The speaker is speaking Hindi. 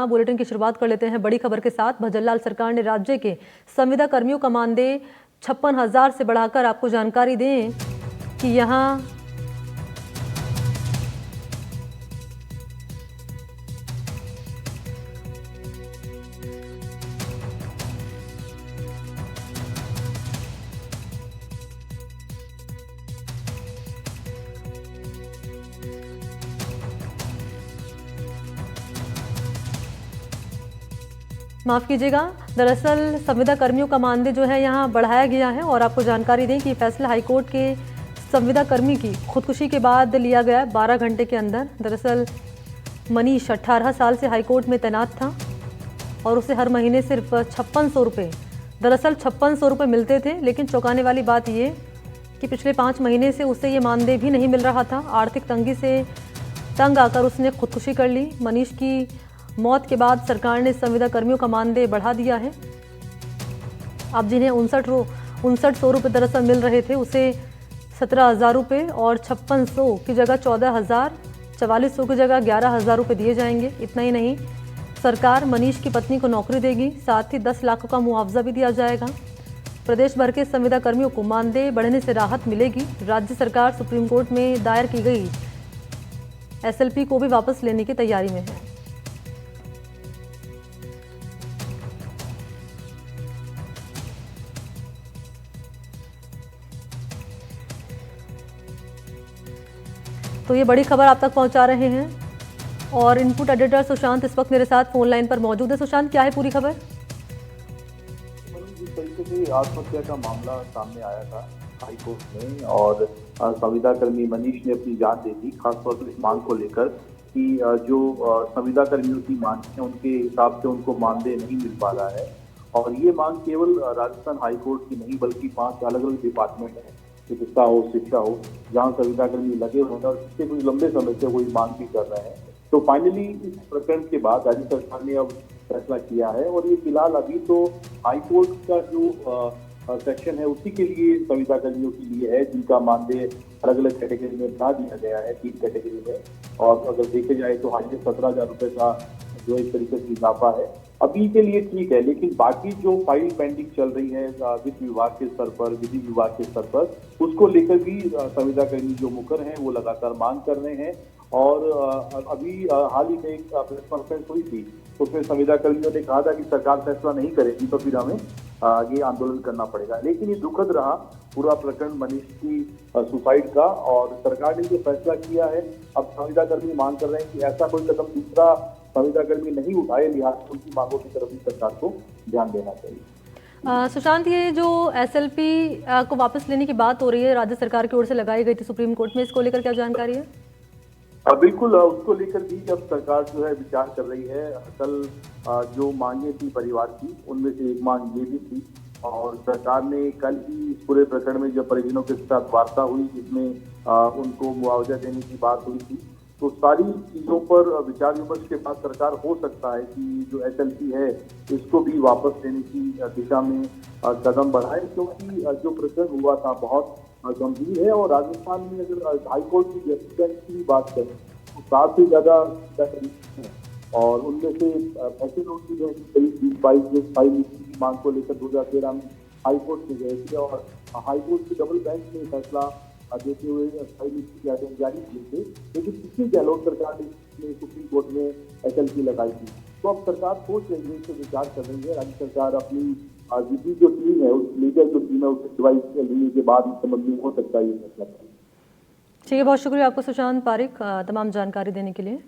बुलेटिन की शुरुआत कर लेते हैं बड़ी खबर के साथ। भजनलाल सरकार ने राज्य के संविदा कर्मियों का मानदेय 56,000 से बढ़ाकर आपको जानकारी दें कि यहां माफ कीजिएगा, दरअसल संविदा कर्मियों का मानदेय जो है यहां बढ़ाया गया है। और आपको जानकारी दें कि फैसला हाईकोर्ट के संविदा कर्मी की खुदकुशी के बाद लिया गया 12 घंटे के अंदर। दरअसल मनीष 18 साल से हाईकोर्ट में तैनात था और उसे हर महीने सिर्फ 5600 रुपये, दरअसल 5600 रुपये मिलते थे। लेकिन चौंकाने वाली बात ये कि पिछले 5 महीने से उसे ये मानदेय भी नहीं मिल रहा था। आर्थिक तंगी से तंग आकर उसने खुदकुशी कर ली। मनीष की मौत के बाद सरकार ने संविदा कर्मियों का मानदेय बढ़ा दिया है। अब जिन्हें 5900 रुपये दरअसल मिल रहे थे, उसे 17,000 रुपये और 5600 की जगह 14,000, 4400 की जगह 11,000 रुपये दिए जाएंगे। इतना ही नहीं, सरकार मनीष की पत्नी को नौकरी देगी, साथ ही 10 लाख का मुआवजा भी दिया जाएगा। प्रदेश भर के संविदा कर्मियों को मानदेय बढ़ने से राहत मिलेगी। राज्य सरकार सुप्रीम कोर्ट में दायर की गई SLP को भी वापस लेने की तैयारी में है। तो ये बड़ी खबर आप तक पहुंचा रहे हैं और इनपुट एडिटर सुशांत इस वक्त मेरे साथ फोन लाइन पर मौजूद है। सुशांत, क्या है पूरी खबर? जिस तरीके से आत्महत्या का मामला सामने आया था हाईकोर्ट में और संविदा कर्मी मनीष ने अपनी जान दे दी, खासतौर पर इस मांग को लेकर कि जो संविदा कर्मियों की मांग है उनके हिसाब से उनको मानदेय नहीं मिल पा रहा है। और ये मांग केवल राजस्थान हाईकोर्ट की नहीं बल्कि 5 अलग अलग डिपार्टमेंट है, चिकित्सा हो, शिक्षा हो, जहाँ संविदा कर्मी लगे हुए हैं और इससे कुछ लंबे समय से वही मांग भी कर रहे हैं। तो फाइनली इस प्रकरण के बाद राज्य सरकार ने अब फैसला किया है और ये फिलहाल अभी तो हाईकोर्ट का जो सेक्शन है उसी के लिए संविदा कर्मियों के लिए है, जिनका मानदेय अलग अलग कैटेगरी में बना दिया गया है, 3 कैटेगरी में। और अगर देखे जाए तो हाईएस्ट 17,000 रुपये का जो एक तरीके से इजाफा है अभी के लिए ठीक है। लेकिन बाकी जो फाइल पेंडिंग चल रही है वित्त विभाग के स्तर पर, विधि विभाग के स्तर पर, उसको लेकर भी संविदा कर्मी जो मुकर हैं वो लगातार मांग कर रहे हैं। और अभी हाल ही में एक प्रेस कॉन्फ्रेंस हुई थी, उसमें संविदा कर्मियों ने कहा था कि सरकार फैसला नहीं करेगी तो फिर हमें आगे आंदोलन करना पड़ेगा। लेकिन ये दुखद रहा पूरा प्रकरण मनीष की सुसाइड का, और सरकार ने जो फैसला किया है अब संविदा कर्मी मांग कर रहे हैं कि ऐसा कोई कदम दूसरा संविदा कर्मी नहीं उठाए, लिहाजा उनकी मांगों की तरफ भी सरकार को ध्यान देना चाहिए। सुशांत, ये जो SLP को वापस लेने की बात हो रही है, राज्य सरकार की ओर से लगाई गई थी सुप्रीम कोर्ट में, इसको लेकर क्या जानकारी है? बिल्कुल, उसको लेकर भी अब सरकार जो है विचार कर रही है। कल जो मांगे थी परिवार की, उनमें से एक मांग ये भी थी और सरकार ने कल ही इस पूरे प्रकरण में जब परिजनों के साथ वार्ता हुई जिसमें उनको मुआवजा देने की बात हुई थी, तो सारी चीजों पर विचार विमर्श के बाद सरकार हो सकता है कि जो SLP है इसको भी वापस लेने की दिशा में कदम बढ़ाए, क्योंकि जो प्रकरण हुआ था बहुत गंभीर है। और राजस्थान में अगर हाईकोर्ट की जजमेंट की बात करें तो 7 से ज्यादा और उनमें से ऐसे लोग भी हैं करीब 20-22 जो फाइल की मांग को लेकर 2013 में हाईकोर्ट में गए थे और हाईकोर्ट की डबल बेंच ने फैसला देते हुए फाइल की आदेश जारी किए थे। लेकिन पिछली गहलोत सरकार ने सुप्रीम कोर्ट में SLP लगाई थी। तो अब सरकार सोच रही है, इस पर विचार कर रही है। राज्य सरकार अपनी विधि जो टीम है, उस लीगल जो टीम है, उससे एडवाइस लेने के बाद इस संबंध में हो सकता है ये फैसला। ठीक है, बहुत शुक्रिया आपको सुशांत पारिक तमाम जानकारी देने के लिए।